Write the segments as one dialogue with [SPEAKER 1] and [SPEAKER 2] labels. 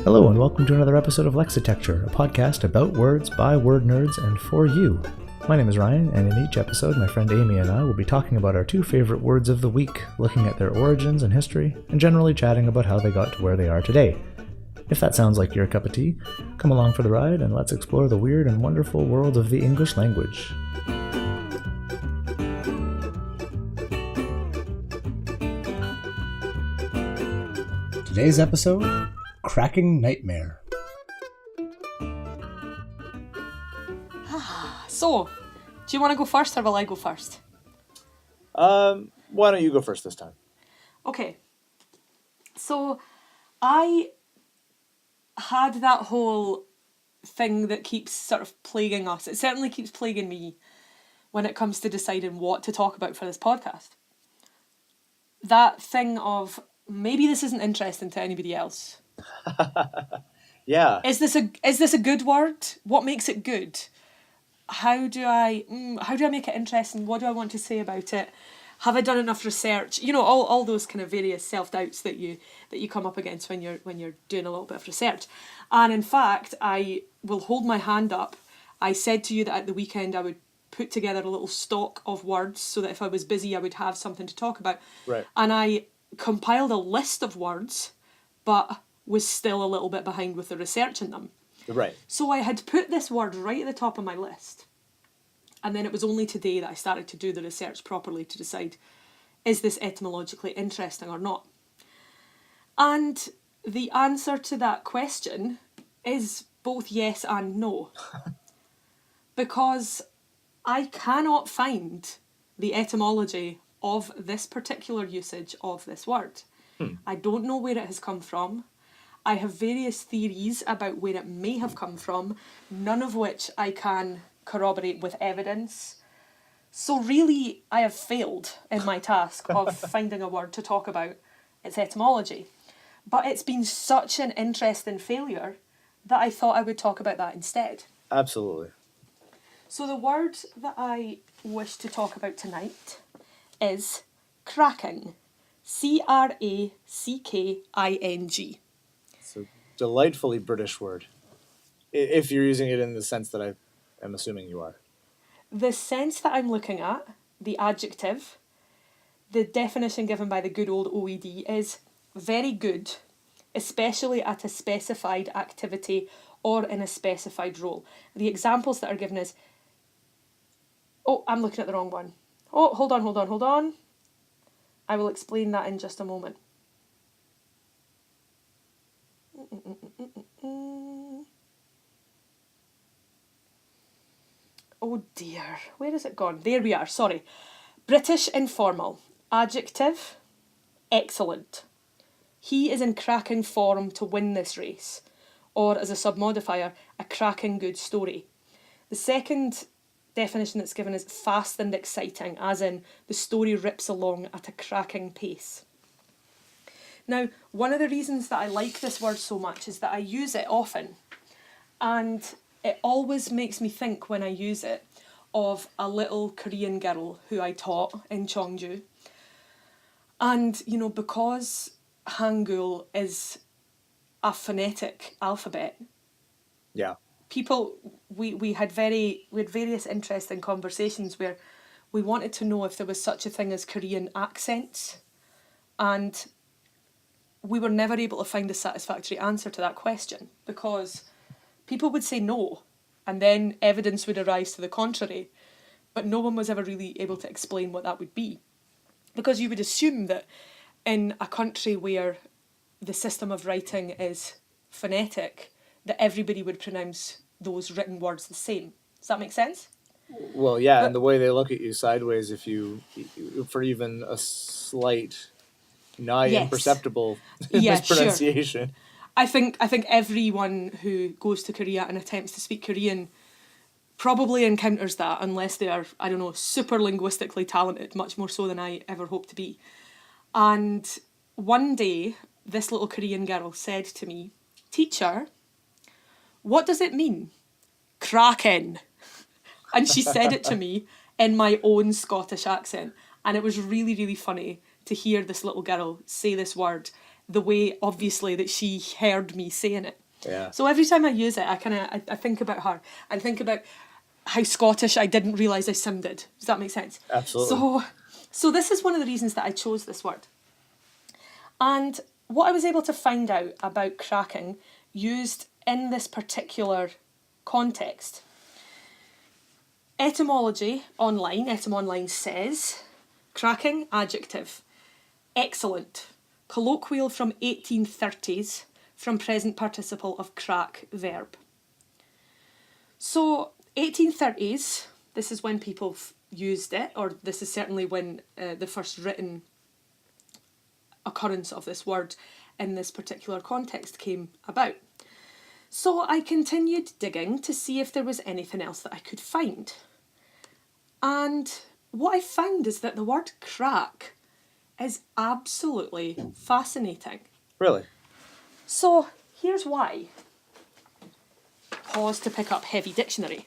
[SPEAKER 1] Hello and welcome to another episode of Lexitecture, a podcast about words by word nerds and for you. My name is Ryan, and in each episode my friend Amy and I will be talking about our two favorite words of the week, looking at their origins and history, and generally chatting about how they got to where they are today. If that sounds like your cup of tea, come along for the ride and let's explore the weird and wonderful world of the English language. Today's episode, Cracking Nightmare.
[SPEAKER 2] So, do you want to go first or will I go first?
[SPEAKER 3] Why don't you go first this time?
[SPEAKER 2] Okay. So, I had that whole thing that keeps sort of plaguing us. It certainly keeps plaguing me when it comes to deciding what to talk about for this podcast. That thing of, maybe this isn't interesting to anybody else.
[SPEAKER 3] Yeah.
[SPEAKER 2] Is this a good word? What makes it good? How do I make it interesting? What do I want to say about it? Have I done enough research? You know, all those kind of various self-doubts that you come up against when you're doing a little bit of research. And in fact, I will hold my hand up. I said to you that at the weekend I would put together a little stock of words so that if I was busy I would have something to talk about.
[SPEAKER 3] Right.
[SPEAKER 2] And I compiled a list of words, but was still a little bit behind with the research in them.
[SPEAKER 3] Right.
[SPEAKER 2] So I had put this word right at the top of my list. And then it was only today that I started to do the research properly to decide, is this etymologically interesting or not? And the answer to that question is both yes and no. Because I cannot find the etymology of this particular usage of this word. I don't know where it has come from. I have various theories about where it may have come from, none of which I can corroborate with evidence. So really, I have failed in my task of finding a word to talk about its etymology. But it's been such an interesting failure that I thought I would talk about that instead.
[SPEAKER 3] Absolutely.
[SPEAKER 2] So the word that I wish to talk about tonight is cracking. C-R-A-C-K-I-N-G.
[SPEAKER 3] It's a delightfully British word. If you're using it in the sense that I am assuming you are.
[SPEAKER 2] The sense that I'm looking at, the adjective, the definition given by the good old OED is very good, especially at a specified activity or in a specified role. The examples that are given is... Oh, I'm looking at the wrong one. Oh, hold on. I will explain that in just a moment. Oh dear, where has it gone? There we are, sorry. British informal. Adjective, excellent. He is in cracking form to win this race. Or as a submodifier, a cracking good story. The second definition that's given is fast and exciting, as in the story rips along at a cracking pace. Now, one of the reasons that I like this word so much is that I use it often, and it always makes me think when I use it of a little Korean girl who I taught in Cheongju. And, you know, because Hangul is a phonetic alphabet,
[SPEAKER 3] Yeah.
[SPEAKER 2] people, we had various interesting conversations where we wanted to know if there was such a thing as Korean accents, and we were never able to find a satisfactory answer to that question because people would say no, and then evidence would arise to the contrary, but no one was ever really able to explain what that would be. Because you would assume that in a country where the system of writing is phonetic, that everybody would pronounce those written words the same. Does that make sense?
[SPEAKER 3] Well, yeah, and the way they look at you sideways if you, for even a slight, nigh
[SPEAKER 2] Yes.
[SPEAKER 3] imperceptible
[SPEAKER 2] Yeah,
[SPEAKER 3] mispronunciation.
[SPEAKER 2] Sure. I think everyone who goes to Korea and attempts to speak Korean probably encounters that, unless they are, I don't know, super linguistically talented, much more so than I ever hope to be. And one day, this little Korean girl said to me, "Teacher, what does it mean? Kraken." And she said it to me in my own Scottish accent. And it was really, really funny to hear this little girl say this word the way, obviously, that she heard me saying it.
[SPEAKER 3] Yeah.
[SPEAKER 2] So every time I use it, I think about her and think about how Scottish I didn't realise I sounded. Does that make sense?
[SPEAKER 3] Absolutely.
[SPEAKER 2] So this is one of the reasons that I chose this word. And what I was able to find out about cracking used in this particular context. Etymology online says, cracking, adjective, excellent, colloquial from 1830s, from present participle of crack, verb. So 1830s, this is when people used it, or this is certainly when the first written occurrence of this word in this particular context came about. So I continued digging to see if there was anything else that I could find. And what I found is that the word crack is absolutely fascinating.
[SPEAKER 3] Really?
[SPEAKER 2] So here's why. Pause to pick up Heavy Dictionary.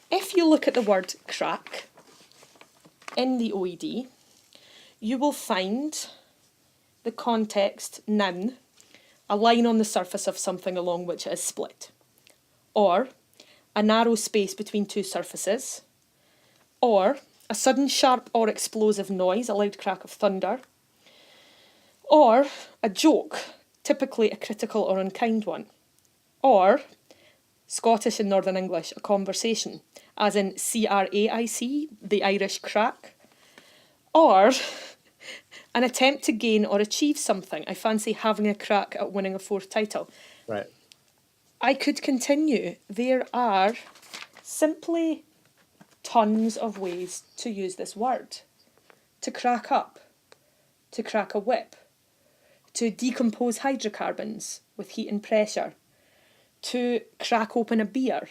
[SPEAKER 2] If you look at the word crack in the OED, you will find the context noun, a line on the surface of something along which it is split, or a narrow space between two surfaces, or a sudden sharp or explosive noise, a loud crack of thunder, or a joke, typically a critical or unkind one, or Scottish and Northern English, a conversation, as in C-R-A-I-C, the Irish crack, or an attempt to gain or achieve something. I fancy having a crack at winning a 4th title.
[SPEAKER 3] Right.
[SPEAKER 2] I could continue. There are simply tons of ways to use this word. To crack up, to crack a whip, to decompose hydrocarbons with heat and pressure, to crack open a beer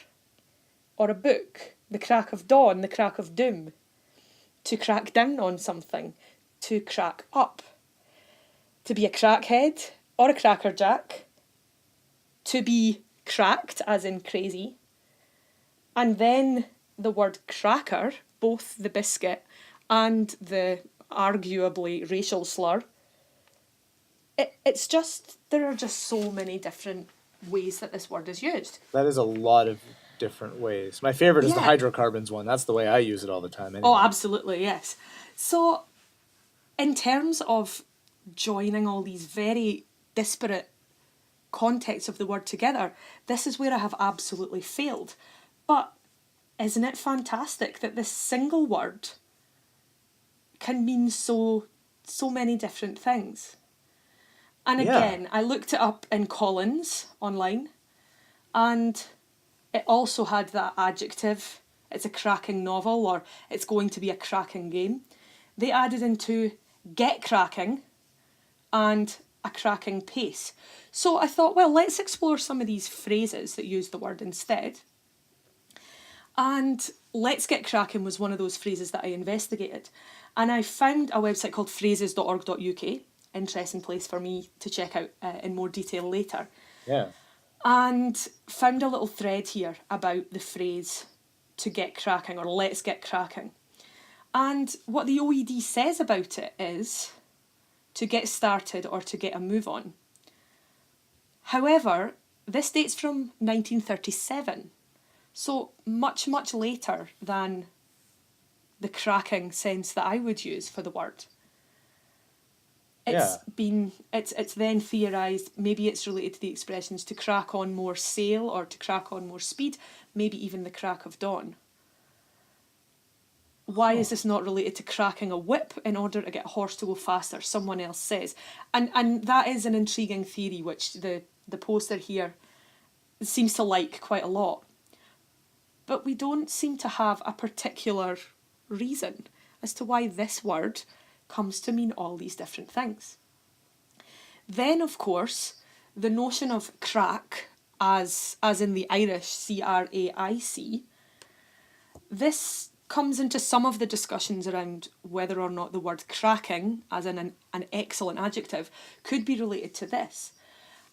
[SPEAKER 2] or a book, the crack of dawn, the crack of doom, to crack down on something, to crack up, to be a crackhead or a crackerjack, to be cracked, as in crazy, and then the word cracker, both the biscuit and the arguably racial slur, it's just, there are just so many different ways that this word is used.
[SPEAKER 3] That is a lot of different ways. My favorite is the
[SPEAKER 2] Yeah.
[SPEAKER 3] hydrocarbons one. That's the way I use it all the time. Anyway.
[SPEAKER 2] Oh, absolutely, yes. So, in terms of joining all these very disparate contexts of the word together, this is where I have absolutely failed. But isn't it fantastic that this single word can mean so many different things? And again, I looked it up in Collins online, and it also had that adjective, it's a cracking novel, or it's going to be a cracking game. They added into get cracking and a cracking pace. So I thought, well, let's explore some of these phrases that use the word instead. And let's get cracking was one of those phrases that I investigated. And I found a website called phrases.org.uk, interesting place for me to check out in more detail later.
[SPEAKER 3] Yeah.
[SPEAKER 2] And found a little thread here about the phrase to get cracking or let's get cracking. And what the OED says about it is to get started or to get a move on. However, this dates from 1937, so much, much later than the cracking sense that I would use for the word. It's then theorised, maybe it's related to the expressions to crack on more sail or to crack on more speed, maybe even the crack of dawn. Why is this not related to cracking a whip in order to get a horse to go faster? Someone else says. And that is an intriguing theory which the poster here seems to like quite a lot. But we don't seem to have a particular reason as to why this word comes to mean all these different things. Then, of course, the notion of crack, as in the Irish C-R-A-I-C, this comes into some of the discussions around whether or not the word cracking, as in an excellent adjective, could be related to this.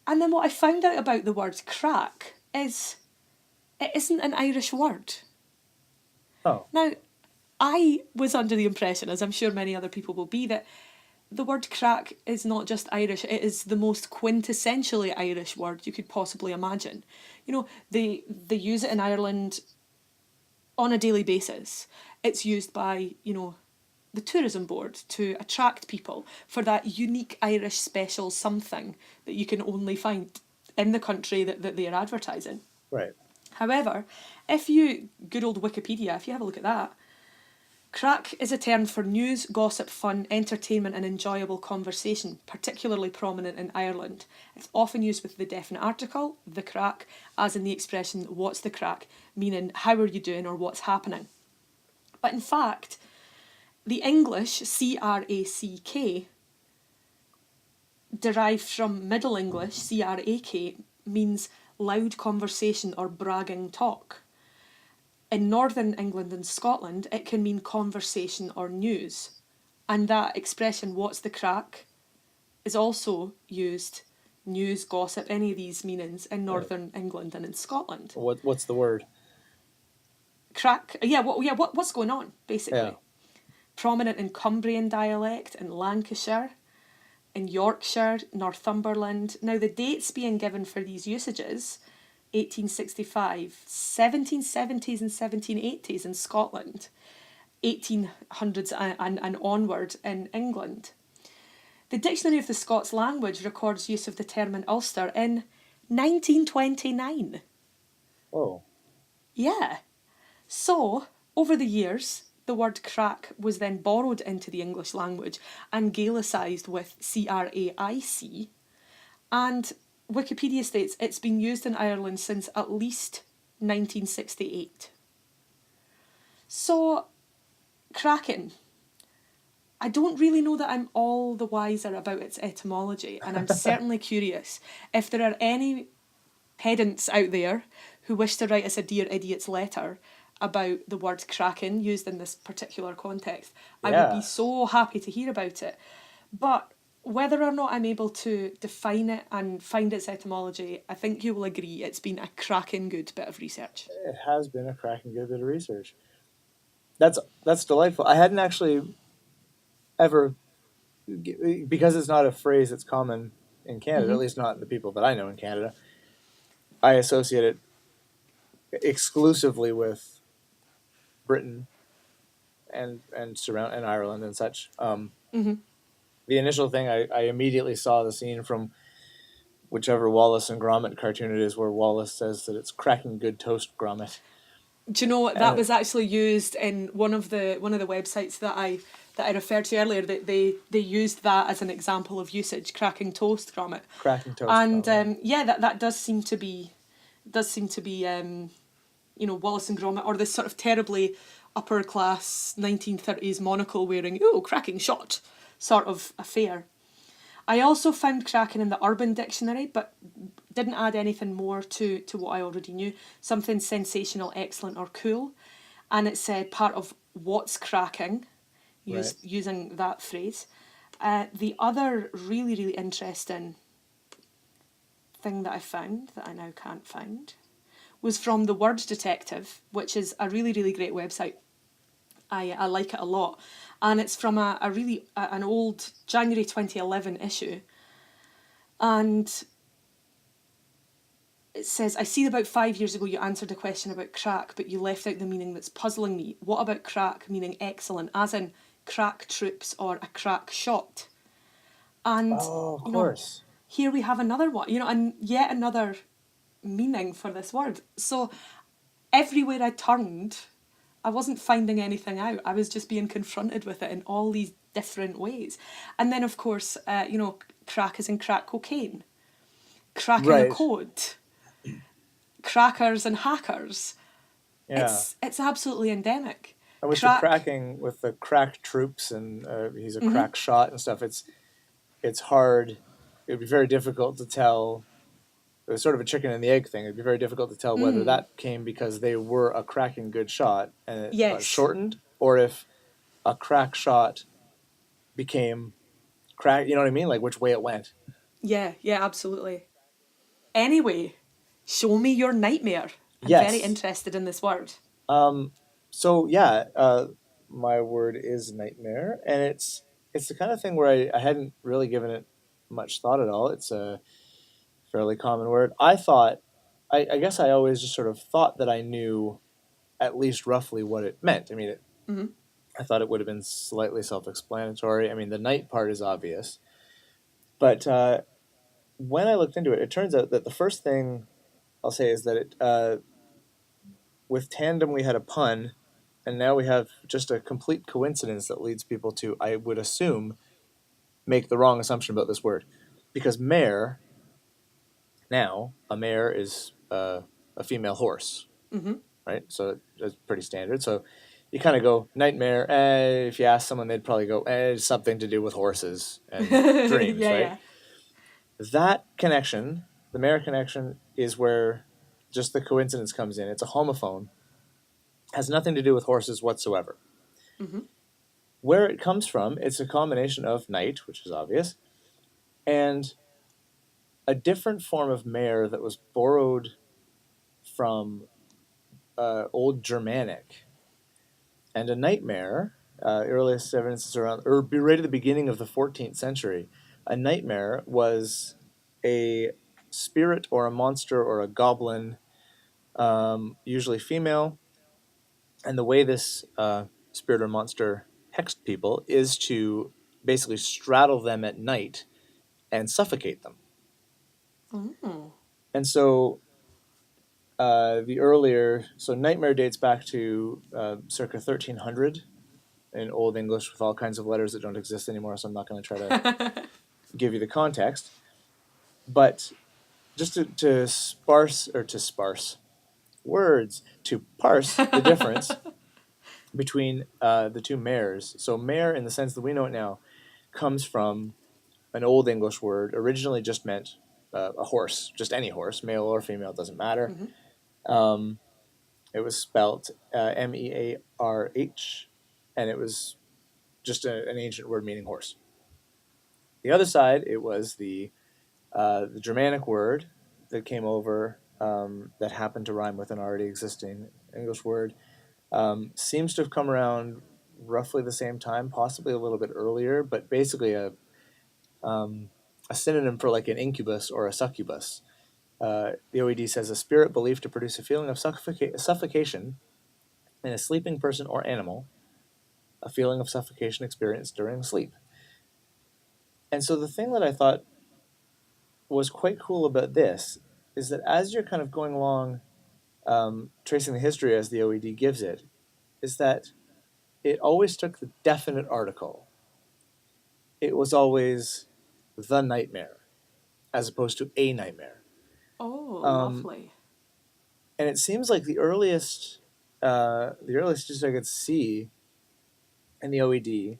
[SPEAKER 2] And then what I found out about the word crack is it isn't an Irish word.
[SPEAKER 3] Oh.
[SPEAKER 2] Now, I was under the impression, as I'm sure many other people will be, that the word crack is not just Irish, it is the most quintessentially Irish word you could possibly imagine. You know, they use it in Ireland on a daily basis. It's used by, you know, the tourism board to attract people for that unique Irish special something that you can only find in the country that they are advertising.
[SPEAKER 3] Right.
[SPEAKER 2] However, if you, good old Wikipedia, if you have a look at that, crack is a term for news, gossip, fun, entertainment and enjoyable conversation, particularly prominent in Ireland. It's often used with the definite article, the crack, as in the expression, what's the crack, meaning how are you doing or what's happening. But in fact, the English, C-R-A-C-K, derived from Middle English, C-R-A-K, means loud conversation or bragging talk. In Northern England and Scotland, it can mean conversation or news. And that expression, what's the crack, is also used, news, gossip, any of these meanings, in Northern England and in Scotland.
[SPEAKER 3] What's the word?
[SPEAKER 2] Crack, what's going on, basically. Yeah. Prominent in Cumbrian dialect, in Lancashire, in Yorkshire, Northumberland. Now, the dates being given for these usages, 1865, 1770s and 1780s in Scotland, 1800s and onward in England. The Dictionary of the Scots Language records use of the term in Ulster in 1929.
[SPEAKER 3] Oh.
[SPEAKER 2] Yeah. So, over the years, the word crack was then borrowed into the English language and Gaelicised with C-R-A-I-C, and Wikipedia states it's been used in Ireland since at least 1968. So, cracking. I don't really know that I'm all the wiser about its etymology, and I'm certainly curious if there are any pedants out there who wish to write us a Dear Idiots letter about the word cracking used in this particular context. I would be so happy to hear about it. But whether or not I'm able to define it and find its etymology, I think you will agree it's been a cracking good bit of research.
[SPEAKER 3] It has been a cracking good bit of research. That's delightful. I hadn't actually ever, because it's not a phrase that's common in Canada, at least not the people that I know in Canada, I associate it exclusively with Britain and Ireland and such. The initial thing, I immediately saw the scene from whichever Wallace and Gromit cartoon it is, where Wallace says that it's cracking good toast, Gromit.
[SPEAKER 2] Do you know what? That was actually used in one of the websites that I referred to earlier. That they used that as an example of usage, cracking toast, Gromit.
[SPEAKER 3] Cracking toast.
[SPEAKER 2] And that does seem to be you know, Wallace and Gromit, or this sort of terribly upper class 1930s monocle wearing, cracking shot sort of affair. I also found cracking in the Urban Dictionary, but didn't add anything more to what I already knew. Something sensational, excellent, or cool. And it said part of what's cracking, using that phrase. The other really, really interesting thing that I found, that I now can't find, was from the Word Detective, which is a really, really great website. I like it a lot. And it's from an old January 2011 issue. And it says, I see about 5 years ago you answered a question about crack, but you left out the meaning that's puzzling me. What about crack meaning excellent, as in crack troops or a crack shot? And,
[SPEAKER 3] of course.
[SPEAKER 2] Here we have another one, and yet another meaning for this word. So everywhere I turned, I wasn't finding anything out. I was just being confronted with it in all these different ways. And then, of course, crack is in crack cocaine, cracking a code, crackers and hackers.
[SPEAKER 3] Yeah.
[SPEAKER 2] It's absolutely endemic.
[SPEAKER 3] And with the cracking, with the crack troops and he's a crack shot and stuff, it's hard. It would be very difficult to tell. It was sort of a chicken and the egg thing. It'd be very difficult to tell whether that came because they were a cracking good shot and it shortened, or if a crack shot became crack. You know what I mean? Like which way it went.
[SPEAKER 2] Yeah, absolutely. Anyway, show me your nightmare. I'm very interested in this word.
[SPEAKER 3] My word is nightmare, and it's it's the kind of thing where I hadn't really given it much thought at all. It's a fairly common word. I guess I always just sort of thought that I knew at least roughly what it meant. I mean,
[SPEAKER 2] Mm-hmm.
[SPEAKER 3] I thought it would have been slightly self-explanatory. I mean, the night part is obvious, but when I looked into it, it turns out that the first thing I'll say is that with tandem we had a pun, and now we have just a complete coincidence that leads people to, I would assume, make the wrong assumption about this word, because mare, now a mare is a female horse,
[SPEAKER 2] Mm-hmm.
[SPEAKER 3] right? So it's pretty standard. So you kind of go nightmare. If you ask someone, they'd probably go something to do with horses and dreams,
[SPEAKER 2] Yeah,
[SPEAKER 3] right?
[SPEAKER 2] yeah.
[SPEAKER 3] That connection, the mare connection, is where just the coincidence comes in. It's a homophone, has nothing to do with horses whatsoever.
[SPEAKER 2] Mm-hmm.
[SPEAKER 3] Where it comes from, it's a combination of night, which is obvious, and a different form of mare that was borrowed from Old Germanic. And a nightmare, earliest evidence is around, or right at the beginning of the 14th century. A nightmare was a spirit or a monster or a goblin, usually female. And the way this spirit or monster hexed people is to basically straddle them at night and suffocate them.
[SPEAKER 2] Mm.
[SPEAKER 3] And so so nightmare dates back to circa 1300 in Old English with all kinds of letters that don't exist anymore, so I'm not going to try to give you the context. But just to sparse words, to parse the difference between the two mares. So mare, in the sense that we know it now, comes from an Old English word, originally just meant a horse, just any horse, male or female, doesn't matter.
[SPEAKER 2] Mm-hmm.
[SPEAKER 3] It was spelt Mearh, and it was just an ancient word meaning horse. The other side, it was the Germanic word that came over that happened to rhyme with an already existing English word. Seems to have come around roughly the same time, possibly a little bit earlier, but basically a synonym for like an incubus or a succubus. The OED says a spirit believed to produce a feeling of suffocation in a sleeping person or animal, a feeling of suffocation experienced during sleep. And so the thing that I thought was quite cool about this is that as you're kind of going along, tracing the history as the OED gives it, is that it always took the definite article. It was always the nightmare, as opposed to a nightmare.
[SPEAKER 2] Oh,
[SPEAKER 3] Um,
[SPEAKER 2] lovely.
[SPEAKER 3] and it seems like the earliest use I could see in the OED,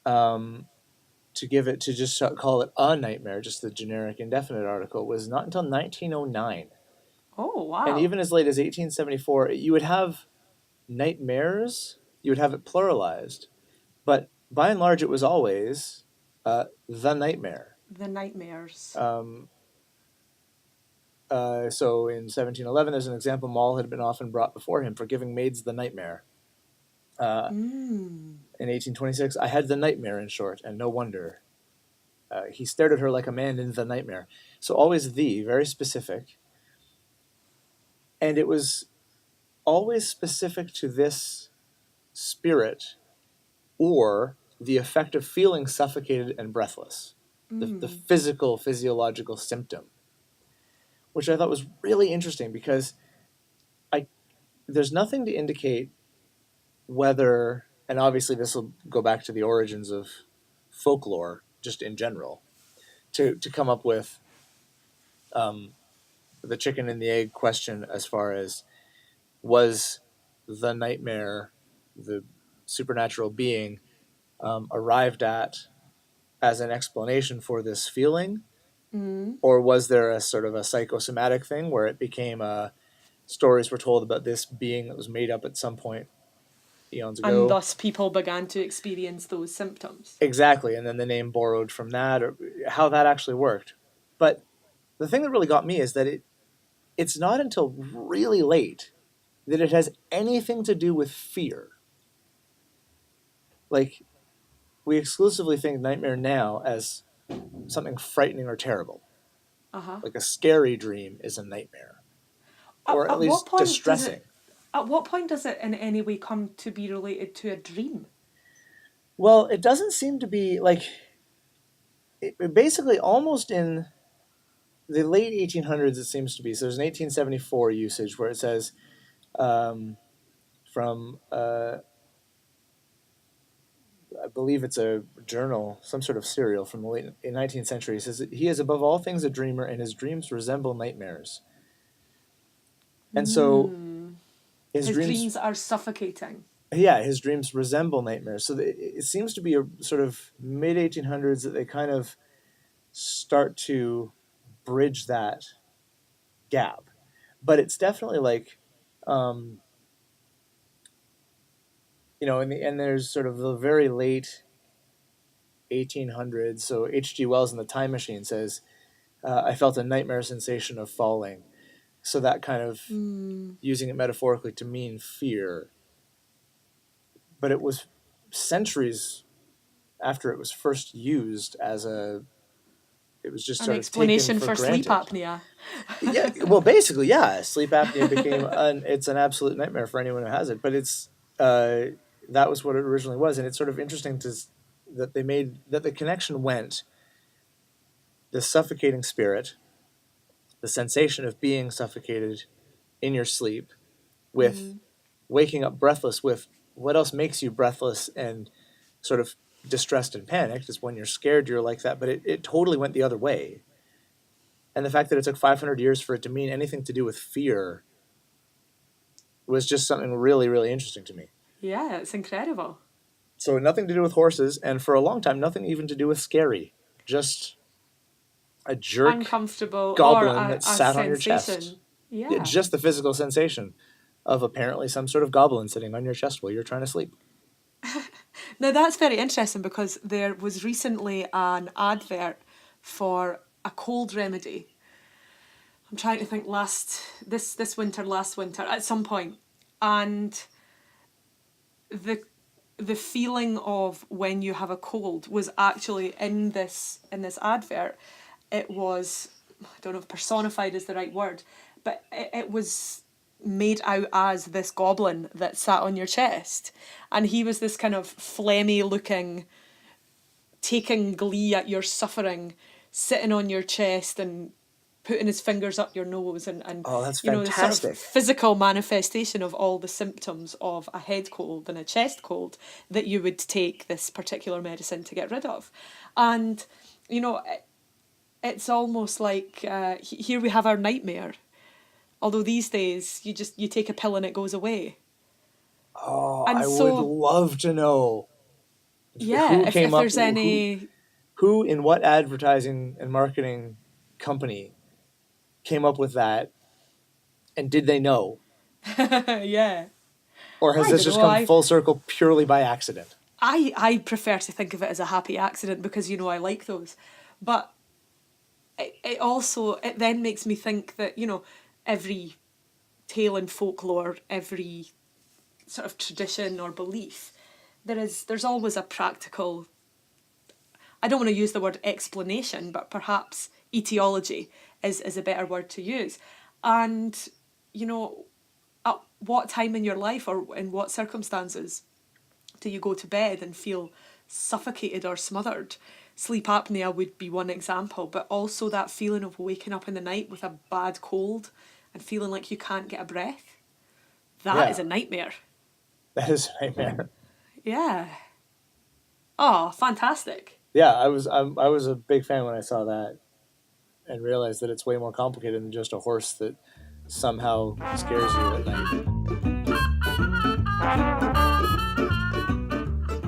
[SPEAKER 3] to give it to just call it a nightmare, just the generic indefinite article, was not until 1909.
[SPEAKER 2] Oh,
[SPEAKER 3] And
[SPEAKER 2] wow.
[SPEAKER 3] even as late as 1874, you would have nightmares, you would have it pluralized, but by and large, it was always the nightmare.
[SPEAKER 2] The nightmares.
[SPEAKER 3] Um, so in 1711, there's an example: Moll had been often brought before him for giving maids the nightmare.
[SPEAKER 2] Mm.
[SPEAKER 3] In 1826, I had the nightmare, in short, and no wonder. He stared at her like a man in the nightmare. So always the, very specific. And it was always specific to this spirit or the effect of feeling suffocated and breathless, the
[SPEAKER 2] Mm.
[SPEAKER 3] physiological symptom, which I thought was really interesting because there's nothing to indicate whether, and obviously this will go back to the origins of folklore just in general, to come up with the chicken and the egg question as far as was the nightmare, the supernatural being, arrived at as an explanation for this feeling,
[SPEAKER 2] Mm.
[SPEAKER 3] or was there a sort of a psychosomatic thing where it became stories were told about this being that was made up at some point eons
[SPEAKER 2] And
[SPEAKER 3] ago?
[SPEAKER 2] thus people began to experience those symptoms.
[SPEAKER 3] Exactly, and then the name borrowed from that, or how that actually worked. But the thing that really got me is that it's not until really late that it has anything to do with fear. Like we exclusively think nightmare now as something frightening or terrible. Like a scary dream is a nightmare, or at least distressing.
[SPEAKER 2] At what point does it in any way come to be related to a dream?
[SPEAKER 3] Well, it doesn't seem to be like it basically almost in the late 1800s. It seems to be. So there's an 1874 usage where it says from I believe it's a journal, some sort of serial from the late 19th century. It says that he is above all things a dreamer, and his dreams resemble nightmares. And so his dreams
[SPEAKER 2] are suffocating.
[SPEAKER 3] Yeah, his dreams resemble nightmares. So it seems to be a sort of mid 1800s that they kind of start to bridge that gap. But it's definitely like, and there's sort of the very late 1800s. So H.G. Wells in The Time Machine says, I felt a nightmare sensation of falling. So that kind of using it metaphorically to mean fear. But it was centuries after it was first used it was just
[SPEAKER 2] an
[SPEAKER 3] sort of
[SPEAKER 2] explanation
[SPEAKER 3] taken
[SPEAKER 2] for
[SPEAKER 3] granted.
[SPEAKER 2] sleep apnea.
[SPEAKER 3] Yeah, well, basically, yeah, sleep apnea became it's an absolute nightmare for anyone who has it. But it's that was what it originally was, and it's sort of interesting that the connection went the suffocating spirit, the sensation of being suffocated in your sleep, with waking up breathless, with what else makes you breathless and sort of distressed and panicked is when you're scared, you're like that. But it totally went the other way. And the fact that it took 500 years for it to mean anything to do with fear was just something really, really interesting to me.
[SPEAKER 2] Yeah, it's incredible.
[SPEAKER 3] So nothing to do with horses, and for a long time, nothing even to do with scary. Just a jerk,
[SPEAKER 2] uncomfortable
[SPEAKER 3] goblin that sat on your
[SPEAKER 2] sensation.
[SPEAKER 3] chest.
[SPEAKER 2] Yeah.
[SPEAKER 3] Just the physical sensation of apparently some sort of goblin sitting on your chest while you're trying to sleep.
[SPEAKER 2] Now that's very interesting because there was recently an advert for a cold remedy. I'm trying to think last winter at some point, and the feeling of when you have a cold was actually in this advert. It was, I don't know if personified is the right word, but it was made out as this goblin that sat on your chest, and he was this kind of phlegmy looking, taking glee at your suffering, sitting on your chest and putting his fingers up your nose and
[SPEAKER 3] oh, that's
[SPEAKER 2] you know, the
[SPEAKER 3] fantastic.
[SPEAKER 2] sort of physical manifestation of all the symptoms of a head cold and a chest cold that you would take this particular medicine to get rid of. And you know, it's almost like here we have our nightmare. Although these days you take a pill and it goes away.
[SPEAKER 3] Oh, and I would love to know.
[SPEAKER 2] Yeah, if there's any...
[SPEAKER 3] Who in what advertising and marketing company came up with that, and did they know?
[SPEAKER 2] Yeah.
[SPEAKER 3] Or has this just come full circle purely by accident?
[SPEAKER 2] I prefer to think of it as a happy accident because, you know, I like those. But it then makes me think that, you know, every tale in folklore, every sort of tradition or belief, there's always a practical, I don't want to use the word explanation, but perhaps etiology is a better word to use. And, you know, at what time in your life or in what circumstances do you go to bed and feel suffocated or smothered? Sleep apnea would be one example, but also that feeling of waking up in the night with a bad cold and feeling like you can't get a breath. That is a nightmare.
[SPEAKER 3] That is a nightmare.
[SPEAKER 2] Yeah. Oh, fantastic.
[SPEAKER 3] Yeah, I was a big fan when I saw that and realized that it's way more complicated than just a horse that somehow scares you at night.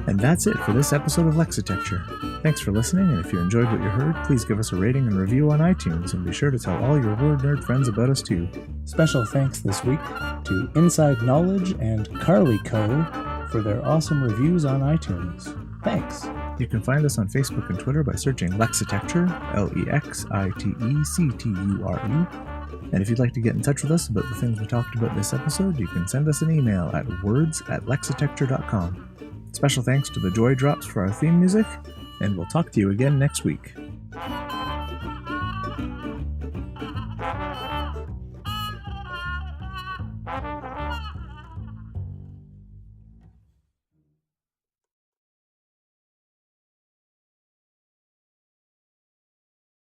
[SPEAKER 1] And that's it for this episode of Lexitecture. Thanks for listening, and if you enjoyed what you heard, please give us a rating and review on iTunes, and be sure to tell all your word nerd friends about us too. Special thanks this week to Inside Knowledge and Carly Co. for their awesome reviews on iTunes. Thanks! You can find us on Facebook and Twitter by searching Lexitecture, Lexitecture. And if you'd like to get in touch with us about the things we talked about this episode, you can send us an email at words@lexitecture.com. Special thanks to the Joy Drops for our theme music, and we'll talk to you again next week.